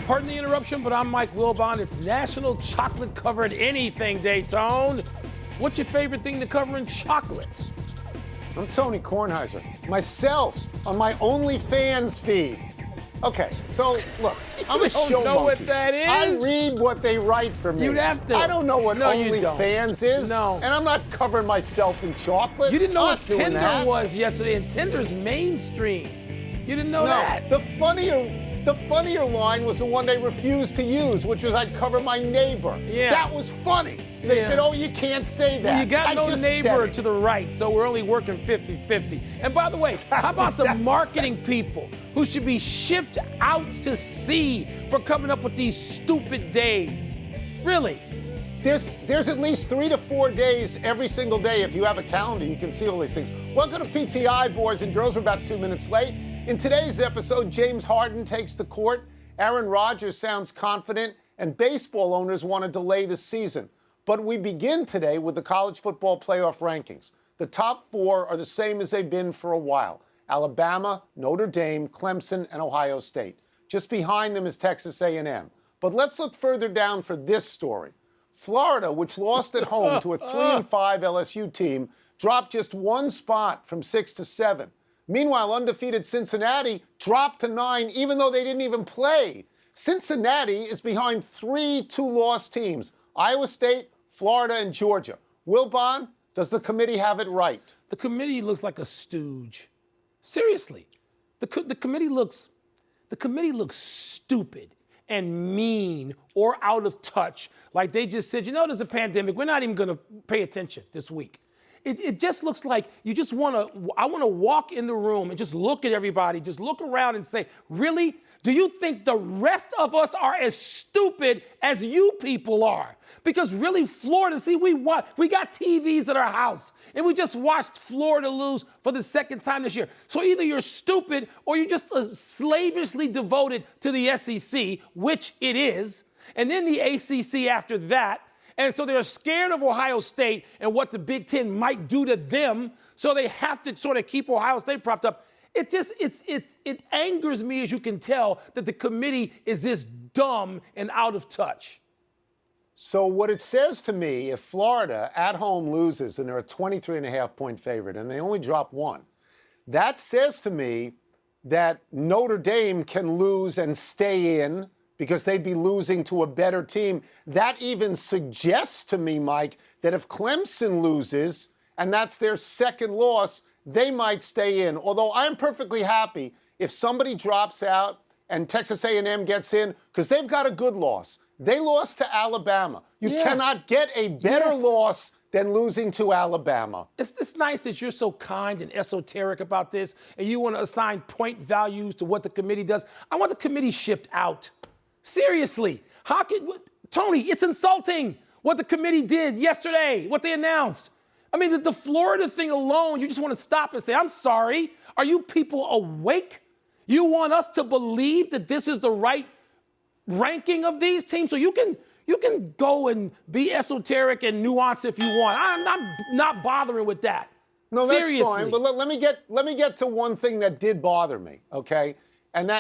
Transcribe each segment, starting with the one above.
Pardon the interruption, but I'm Mike Wilbon. It's National Chocolate Covered Anything Day, Tone. What's your favorite thing to cover in chocolate? I'm Tony Kornheiser. Myself on my OnlyFans feed. Okay, so look, I'm a show know monkey. What that is? I read what they write for me. You'd have to. I don't know what OnlyFans is. No. And I'm not covering myself in chocolate. You didn't know what Tinder was yesterday, and Tinder's mainstream. You didn't know that. The funnier line was the one they refused to use, which was I'd cover my neighbor. Yeah. That was funny. They said, oh, you can't say that. Well, you got no neighbor to the right, so we're only working 50-50. And by the way, how about the marketing people who should be shipped out to sea for coming up with these stupid days? Really? There's at least 3 to 4 days every single day. If you have a calendar, you can see all these things. Welcome to PTI, boys and girls. We're about 2 minutes late. In today's episode, James Harden takes the court, Aaron Rodgers sounds confident, and baseball owners want to delay the season. But we begin today with the college football playoff rankings. The top 4 are the same as they've been for a while: Alabama, Notre Dame, Clemson, and Ohio State. Just behind them is Texas A&M. But let's look further down for this story. Florida, which lost at home to a 3-5 LSU team, dropped just 1 spot from 6 to 7. Meanwhile, undefeated Cincinnati dropped to 9, even though they didn't even play. Cincinnati is behind 3 two-loss teams: Iowa State, Florida, and Georgia. Wilbon, does the committee have it right? The committee looks like a stooge. Seriously, the committee looks stupid and mean or out of touch. Like they just said, there's a pandemic. We're not even going to pay attention this week. It just looks like you just I want to walk in the room and just look at everybody, just look around and say, really? Do you think the rest of us are as stupid as you people are? Because really, Florida, see, we got TVs at our house, and we just watched Florida lose for the second time this year. So either you're stupid or you're just slavishly devoted to the SEC, which it is, and then the ACC after that. And so they're scared of Ohio State and what the Big Ten might do to them, so they have to sort of keep Ohio State propped up. It angers me, as you can tell, that the committee is this dumb and out of touch. So what it says to me, if Florida at home loses and they're a 23.5-point favorite and they only drop 1, that says to me that Notre Dame can lose and stay in, because they'd be losing to a better team. That even suggests to me, Mike, that if Clemson loses and that's their second loss, they might stay in. Although I'm perfectly happy if somebody drops out and Texas A&M gets in, because they've got a good loss. They lost to Alabama. You cannot get a better loss than losing to Alabama. It's nice that you're so kind and esoteric about this, and you want to assign point values to what the committee does. I want the committee shipped out. Seriously, Tony, it's insulting what the committee did yesterday, what they announced. I mean, the Florida thing alone, you just want to stop and say, I'm sorry. Are you people awake? You want us to believe that this is the right ranking of these teams? So you can go and be esoteric and nuanced if you want. I'm not bothering with that. No, that's Seriously. fine. But let me get to one thing that did bother me, okay? And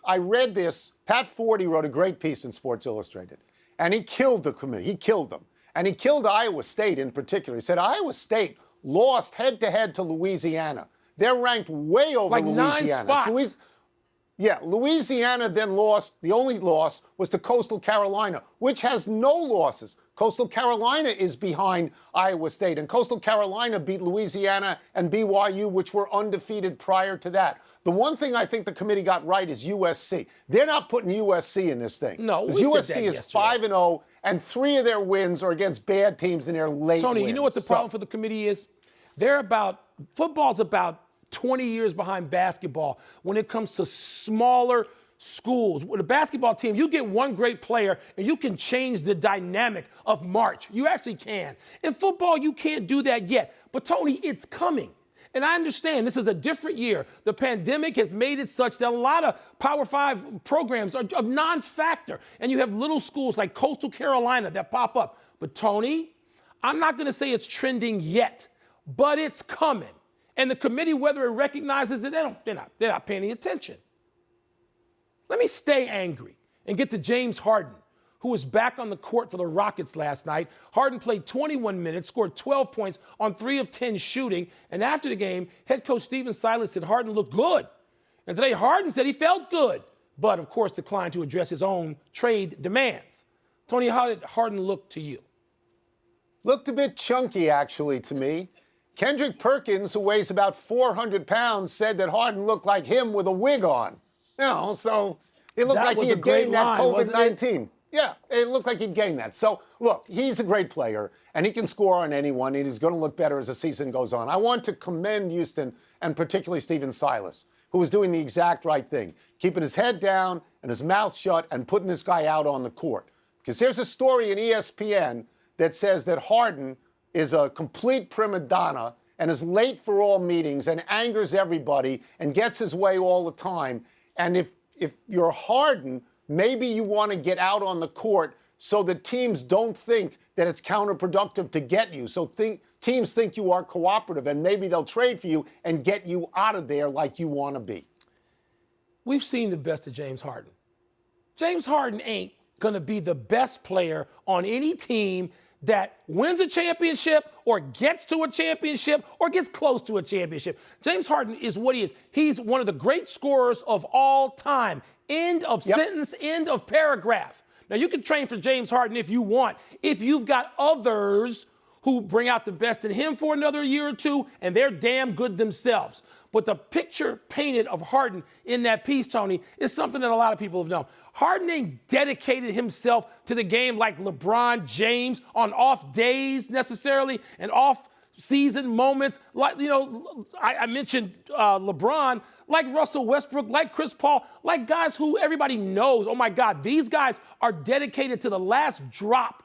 I read this. Pat Forty wrote a great piece in Sports Illustrated, and he killed the committee. He killed them. And he killed Iowa State in particular. He said Iowa State lost head-to-head to Louisiana. They're ranked way over like Louisiana. 9 spots. Louisiana then lost. The only loss was to Coastal Carolina, which has no losses. Coastal Carolina is behind Iowa State, and Coastal Carolina beat Louisiana and BYU, which were undefeated prior to that. The one thing I think the committee got right is USC. They're not putting USC in this thing. No, USC is 5-0, and 3 of their wins are against bad teams in their late Tony, wins. you know what the problem for the committee is? Football's about 20 years behind basketball when it comes to smaller schools. With a basketball team, you get one great player and you can change the dynamic of March. You actually can. In football, you can't do that yet. But Tony, it's coming. And I understand this is a different year. The pandemic has made it such that a lot of Power 5 programs are a non-factor. And you have little schools like Coastal Carolina that pop up. But Tony, I'm not going to say it's trending yet, but it's coming. And the committee, whether it recognizes it, they're not paying any attention. Let me stay angry. and get to James Harden, who was back on the court for the Rockets last night. Harden played 21 minutes, scored 12 points on 3 of 10 shooting. And after the game, head coach Stephen Silas said Harden looked good. And today Harden said he felt good, but of course declined to address his own trade demands. Tony, how did Harden look to you? Looked a bit chunky, actually, to me. Kendrick Perkins, who weighs about 400 pounds, said that Harden looked like him with a wig on. So it looked like he had gained that COVID-19. Yeah, it looked like he'd gained that. So, look, he's a great player, and he can score on anyone, and he's going to look better as the season goes on. I want to commend Houston, and particularly Stephen Silas, who was doing the exact right thing, keeping his head down and his mouth shut and putting this guy out on the court. Because there's a story in ESPN that says that Harden is a complete prima donna and is late for all meetings and angers everybody and gets his way all the time. And if you're Harden, maybe you want to get out on the court so that teams don't think that it's counterproductive to get you. So teams think you are cooperative, and maybe they'll trade for you and get you out of there like you want to be. We've seen the best of James Harden. James Harden ain't going to be the best player on any team that wins a championship or gets to a championship or gets close to a championship. James Harden is what he is. He's one of the great scorers of all time. End of sentence, end of paragraph. Now, you can train for James Harden if you want, if you've got others who bring out the best in him for another year or two, and they're damn good themselves. But the picture painted of Harden in that piece, Tony, is something that a lot of people have known. Harden ain't dedicated himself to the game like LeBron James on off days necessarily and off-season moments. Like, I mentioned LeBron, like Russell Westbrook, like Chris Paul, like guys who everybody knows, oh my God, these guys are dedicated to the last drop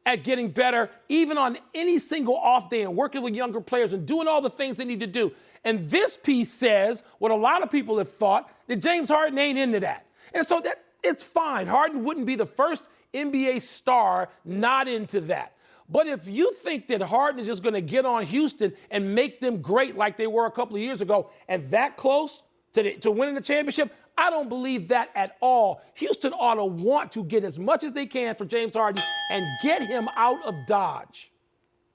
at getting better, even on any single off day and working with younger players and doing all the things they need to do. And this piece says what a lot of people have thought, that James Harden ain't into that. And so that it's fine. Harden wouldn't be the first NBA star not into that. But if you think that Harden is just going to get on Houston and make them great like they were a couple of years ago and that close to winning the championship, I don't believe that at all. Houston ought to want to get as much as they can for James Harden and get him out of Dodge.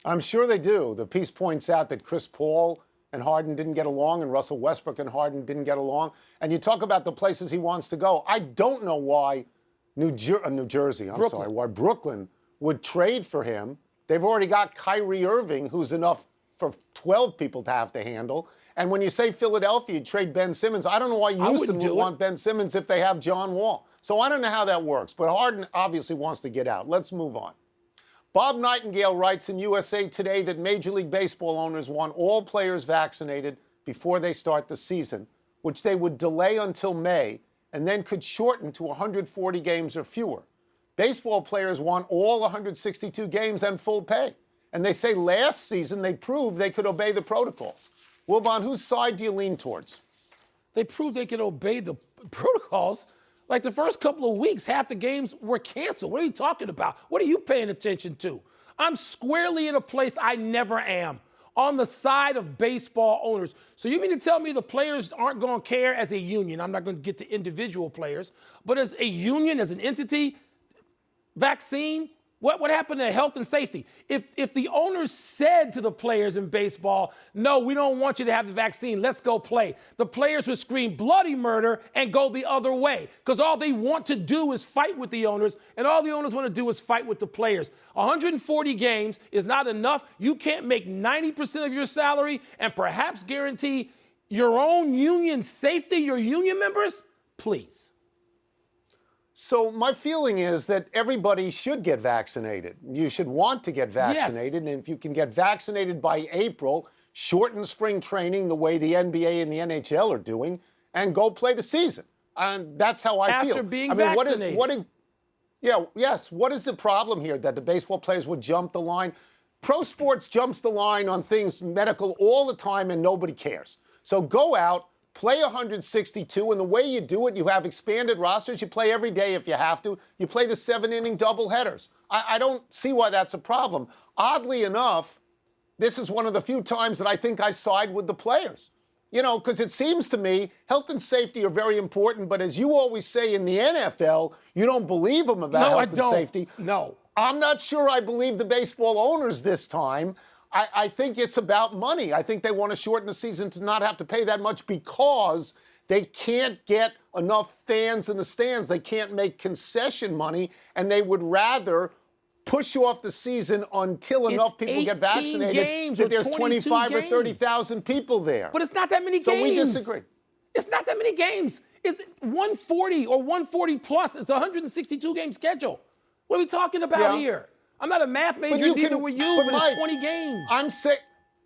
I'm sure they do. The piece points out that Chris Paul and Harden didn't get along, and Russell Westbrook and Harden didn't get along. And you talk about the places he wants to go. I don't know why why Brooklyn would trade for him. They've already got Kyrie Irving, who's enough for 12 people to have to handle. And when you say Philadelphia, you trade Ben Simmons, I don't know why Houston would want Ben Simmons if they have John Wall. So I don't know how that works. But Harden obviously wants to get out. Let's move on. Bob Nightingale writes in USA Today that Major League Baseball owners want all players vaccinated before they start the season, which they would delay until May and then could shorten to 140 games or fewer. Baseball players want all 162 games and full pay. And they say last season they proved they could obey the protocols. Wilbon, whose side do you lean towards? They proved they could obey the protocols. Like the first couple of weeks, half the games were canceled. What are you talking about? What are you paying attention to? I'm squarely in a place I never am, on the side of baseball owners. So you mean to tell me the players aren't going to care as a union? I'm not going to get to individual players, but as a union, as an entity, vaccine, what happened to health and safety? If the owners said to the players in baseball, no, we don't want you to have the vaccine, let's go play, the players would scream bloody murder and go the other way, because all they want to do is fight with the owners, and all the owners want to do is fight with the players. 140 games is not enough. You can't make 90% of your salary and perhaps guarantee your own union safety, your union members? Please. So my feeling is that everybody should get vaccinated. You should want to get vaccinated. Yes. And if you can get vaccinated by April, shorten spring training the way the NBA and the NHL are doing, and go play the season. And that's how I feel. After being vaccinated. What is the problem here that the baseball players would jump the line? Pro sports jumps the line on things medical all the time, and nobody cares. So go out, play 162, and the way you do it, you have expanded rosters. You play every day if you have to. You play the 7-inning doubleheaders. I don't see why that's a problem. Oddly enough, this is one of the few times that I think I side with the players. You know, because it seems to me health and safety are very important, but as you always say in the NFL, you don't believe them about health and safety. No. I'm not sure I believe the baseball owners this time. I think it's about money. I think they want to shorten the season to not have to pay that much because they can't get enough fans in the stands. They can't make concession money, and they would rather push off the season until enough people get vaccinated that there's 25 or 30,000 people there. But it's not that many games. So we disagree. It's not that many games. It's 140 or 140 plus. It's a 162-game schedule. What are we talking about here? I'm not a math major, neither were you, but it's 20 games.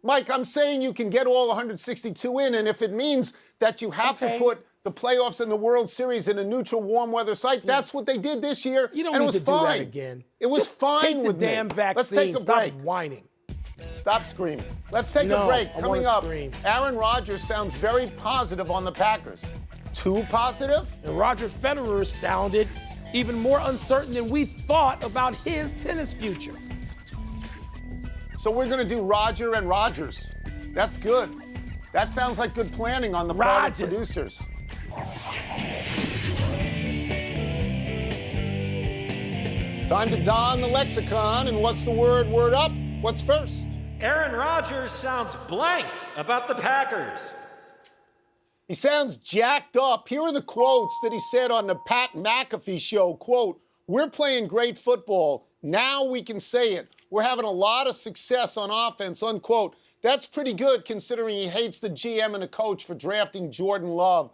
Mike, I'm saying you can get all 162 in, and if it means that you have to put the playoffs and the World Series in a neutral, warm weather site, that's what they did this year, you don't and need it was to fine. do that again. It was fine with me. Take the damn vaccine. Let's take a break. Stop whining. Stop screaming. Let's take a break. Coming up, scream. Aaron Rodgers sounds very positive on the Packers. Too positive? And Roger Federer sounded even more uncertain than we thought about his tennis future. So we're going to do Roger and Rodgers. That's good. That sounds like good planning on the part of producers. Time to don the lexicon, and what's the word up? What's first? Aaron Rodgers sounds blank about the Packers. He sounds jacked up. Here are the quotes that he said on the Pat McAfee show. Quote, "We're playing great football. Now we can say it. We're having a lot of success on offense," unquote. That's pretty good considering he hates the GM and the coach for drafting Jordan Love.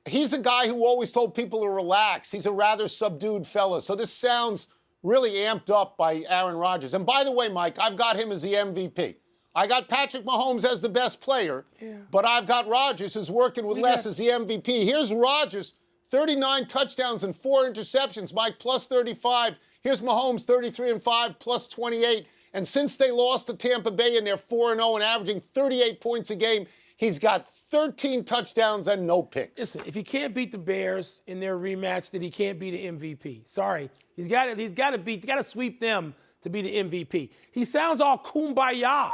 He's a guy who always told people to relax. He's a rather subdued fella. So this sounds really amped up by Aaron Rodgers. And by the way, Mike, I've got him as the MVP. I got Patrick Mahomes as the best player, but I've got Rodgers who's working with less as the MVP. Here's Rodgers, 39 touchdowns and 4 interceptions, Mike, plus 35. Here's Mahomes, 33-5, plus 28. And since they lost to Tampa Bay and they're 4-0 and averaging 38 points a game, he's got 13 touchdowns and no picks. Listen, if he can't beat the Bears in their rematch, then he can't be the MVP. Sorry. He's got to sweep them to be the MVP. He sounds all kumbaya.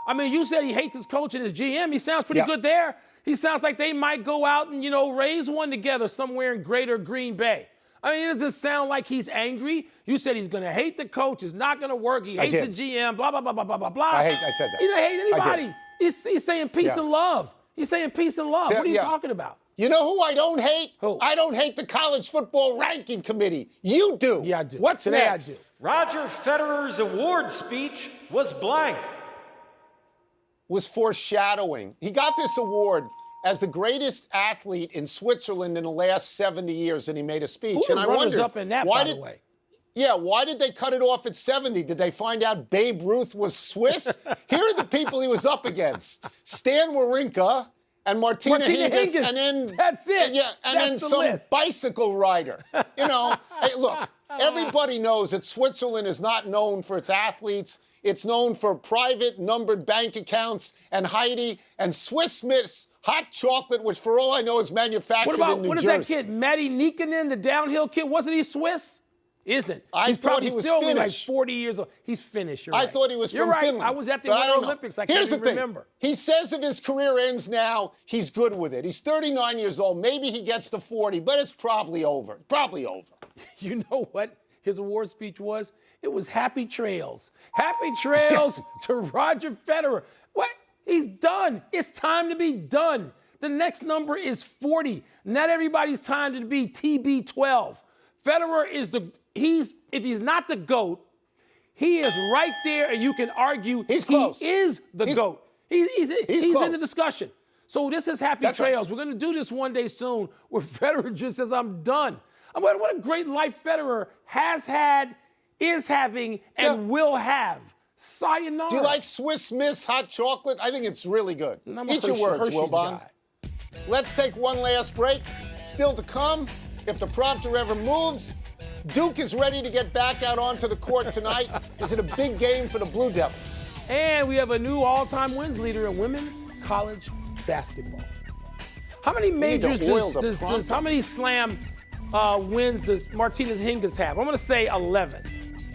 I mean, you said he hates his coach and his GM. He sounds pretty good there. He sounds like they might go out and, raise one together somewhere in greater Green Bay. I mean, it doesn't sound like he's angry. You said he's going to hate the coach. It's not going to work. He hates the GM, blah, blah, blah, blah, blah, blah, blah. I said that. He doesn't hate anybody. He's saying peace and love. He's saying peace and love. What are you talking about? You know who I don't hate? Who? I don't hate the College Football Ranking Committee. You do. Yeah, I do. What's Today next? I do. Roger Federer's award speech was blank. Was foreshadowing. He got this award as the greatest athlete in Switzerland in the last 70 years, and he made a speech. Who and I wondered, up in that, by the way? Yeah, why did they cut it off at 70? Did they find out Babe Ruth was Swiss? Here are the people he was up against: Stan Wawrinka and Martina Hingis, and then that's it. And then some list. bicycle rider. Hey, look, everybody knows that Switzerland is not known for its athletes. It's known for private numbered bank accounts and Heidi and Swiss Miss hot chocolate, which for all I know is manufactured in New Jersey. What is that kid, Matty Nikkanen, the downhill kid? Wasn't he Swiss? Isn't. I thought he was still Finnish. Like 40 years old. He's Finnish. I thought he was from Finland. I was at the but Winter Olympics. I can't even remember. He says if his career ends now, he's good with it. He's 39 years old. Maybe he gets to 40, but it's probably over. Probably over. You know what his award speech was? It was happy trails. Happy trails to Roger Federer. What? He's done. It's time to be done. The next number is 40. Not everybody's time to be TB12. Federer is if he's not the GOAT, he is right there, and you can argue he's close. He is the GOAT. He's in the discussion. So this is happy trails. Right. We're going to do this one day soon where Federer just says, I'm done. What a great life Federer has had, is having, and will have. Sayonara. Do you like Swiss Miss hot chocolate? I think it's really good. Eat your words, Wilbon. Let's take one last break. Still to come, if the prompter ever moves, Duke is ready to get back out onto the court tonight. Is it a big game for the Blue Devils? And we have a new all-time wins leader in women's college basketball. How many majors how many slam wins does Martinez Hingis have? I'm going to say 11.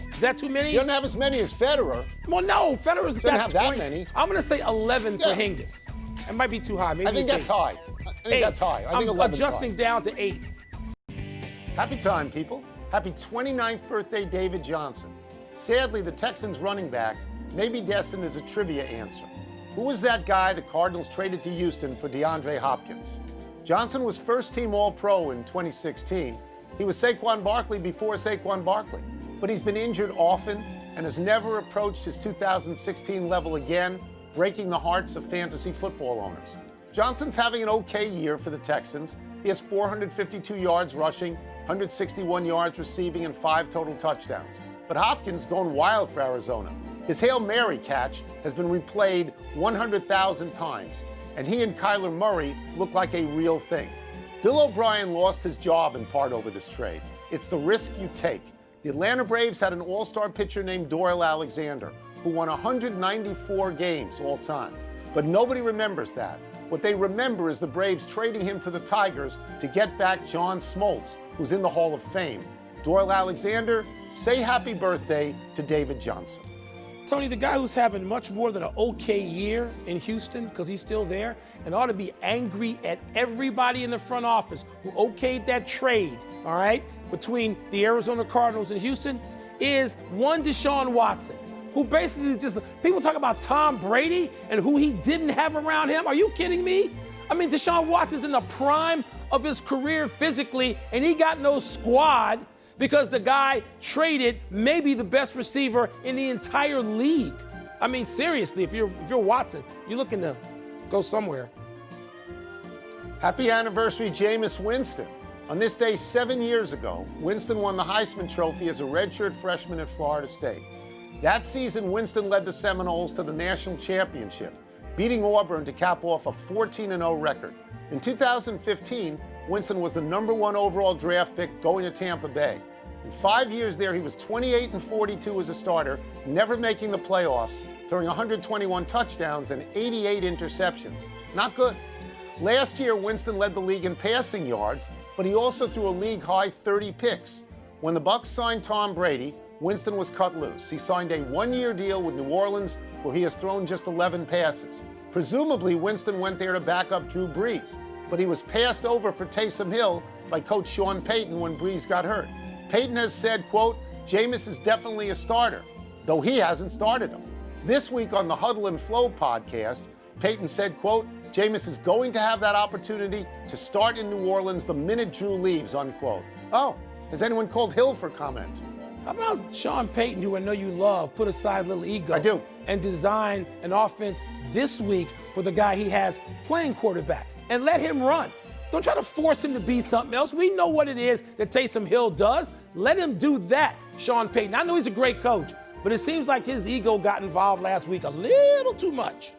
Is that too many? She doesn't have as many as Federer. Well, no, Federer's doesn't have that 20. many. I'm going to say 11 for Hingis. It might be too high. Maybe I think that's 8. high. I think that's high. I think I'm 11's adjusting high. down to 8. Happy time, people. Happy 29th birthday, David Johnson. Sadly, the Texans running back may be destined as a trivia answer. Who was that guy the Cardinals traded to Houston for DeAndre Hopkins? Johnson was first-team All-Pro in 2016. He was Saquon Barkley before Saquon Barkley. But he's been injured often and has never approached his 2016 level again, breaking the hearts of fantasy football owners. Johnson's having an okay year for the Texans. He has 452 yards rushing, 161 yards receiving, and 5 total touchdowns. But Hopkins going wild for Arizona. His Hail Mary catch has been replayed 100,000 times, and he and Kyler Murray look like a real thing. Bill O'Brien lost his job in part over this trade. It's the risk you take. The Atlanta Braves had an all-star pitcher named Doyle Alexander, who won 194 games all time. But nobody remembers that. What they remember is the Braves trading him to the Tigers to get back John Smoltz, who's in the Hall of Fame. Doyle Alexander, say happy birthday to David Johnson. Tony, the guy who's having much more than an okay year in Houston, because he's still there, and ought to be angry at everybody in the front office who okayed that trade, all right, between the Arizona Cardinals and Houston, is one Deshaun Watson, who basically just, people talk about Tom Brady and who he didn't have around him. Are you kidding me? I mean, Deshaun Watson's in the prime of his career physically, and he got no squad because the guy traded maybe the best receiver in the entire league. I mean, seriously, if you're Watson, you're looking to go somewhere. Happy anniversary, Jameis Winston. On this day 7 years ago, Winston won the Heisman Trophy as a redshirt freshman at Florida State. That season, Winston led the Seminoles to the national championship, beating Auburn to cap off a 14-0 record. In 2015, Winston was the #1 overall draft pick going to Tampa Bay. In 5 years there, he was 28-42 as a starter, never making the playoffs, throwing 121 touchdowns and 88 interceptions. Not good. Last year, Winston led the league in passing yards, but he also threw a league-high 30 picks. When the Bucs signed Tom Brady, Winston was cut loose. He signed a one-year deal with New Orleans, where he has thrown just 11 passes. Presumably, Winston went there to back up Drew Brees, but he was passed over for Taysom Hill by Coach Sean Payton when Brees got hurt. Payton has said, quote, Jameis is definitely a starter, though he hasn't started him. This week on the Huddle and Flow podcast, Payton said, quote, Jameis is going to have that opportunity to start in New Orleans the minute Drew leaves, unquote. Oh, has anyone called Hill for comment? How about Sean Payton, who I know you love, put aside a little ego? I do. And design an offense this week for the guy he has playing quarterback and let him run. Don't try to force him to be something else. We know what it is that Taysom Hill does. Let him do that, Sean Payton. I know he's a great coach, but it seems like his ego got involved last week a little too much.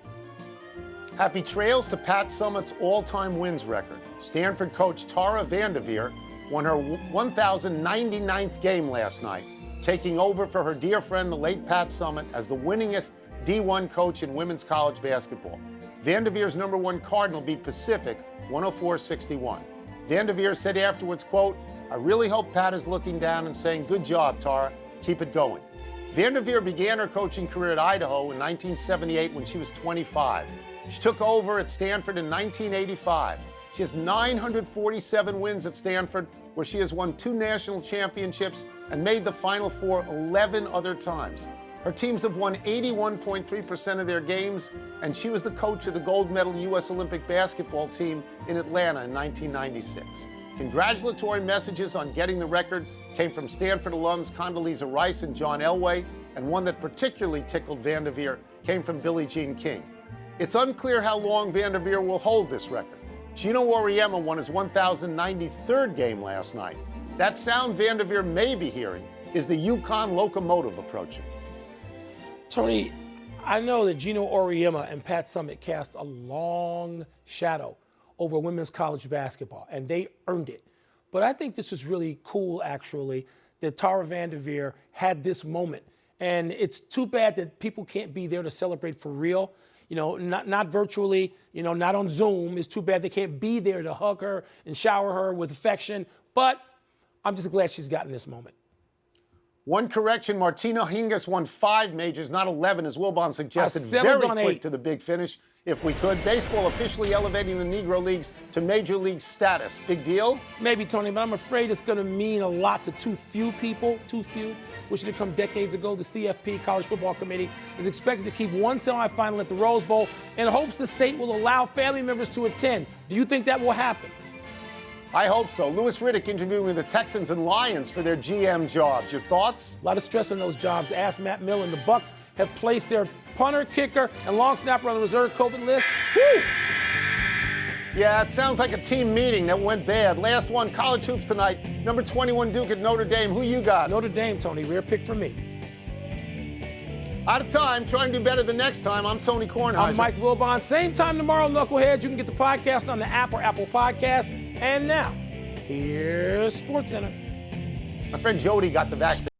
Happy trails to Pat Summitt's all-time wins record. Stanford coach Tara Vanderveer won her 1,099th game last night, taking over for her dear friend, the late Pat Summitt, as the winningest D1 coach in women's college basketball. Vanderveer's #1 Cardinal beat Pacific 104-61. Vanderveer said afterwards, quote, I really hope Pat is looking down and saying, good job, Tara, keep it going. Vanderveer began her coaching career at Idaho in 1978 when she was 25. She took over at Stanford in 1985. She has 947 wins at Stanford, where she has won 2 national championships and made the Final Four 11 other times. Her teams have won 81.3% of their games, and she was the coach of the gold medal U.S. Olympic basketball team in Atlanta in 1996. Congratulatory messages on getting the record came from Stanford alums Condoleezza Rice and John Elway, and one that particularly tickled Vanderveer came from Billie Jean King. It's unclear how long Vanderveer will hold this record. Gino Auriemma won his 1,093rd game last night. That sound Vanderveer may be hearing is the Yukon locomotive approaching. Tony, I know that Gino Auriemma and Pat Summitt cast a long shadow over women's college basketball, and they earned it. But I think this is really cool, actually, that Tara Vanderveer had this moment. And it's too bad that people can't be there to celebrate for real. You know, not virtually, you know, not on Zoom. It's too bad they can't be there to hug her and shower her with affection. But I'm just glad she's gotten this moment. One correction, Martina Hingis won 5 majors, not 11, as Wilbon suggested. I settled Very on quick 8. to the big finish. if we could. Baseball officially elevating the Negro Leagues to Major League status. Big deal? Maybe, Tony, but I'm afraid it's going to mean a lot to too few people, which should have come decades ago. The CFP, College Football Committee, is expected to keep one semifinal at the Rose Bowl in hopes the state will allow family members to attend. Do you think that will happen? I hope so. Louis Riddick interviewing the Texans and Lions for their GM jobs. Your thoughts? A lot of stress on those jobs. Ask Matt Millen. The Bucs have placed their punter, kicker, and long snapper on the reserve COVID list. Woo! Yeah, it sounds like a team meeting that went bad. Last one, college hoops tonight. Number 21 Duke at Notre Dame. Who you got? Notre Dame, Tony. Rare pick for me. Out of time. Try and do better the next time. I'm Tony Kornheiser. I'm Mike Wilbon. Same time tomorrow, Knuckleheads. You can get the podcast on the app or Apple Podcasts. And now, here's SportsCenter. My friend Jody got the vaccine.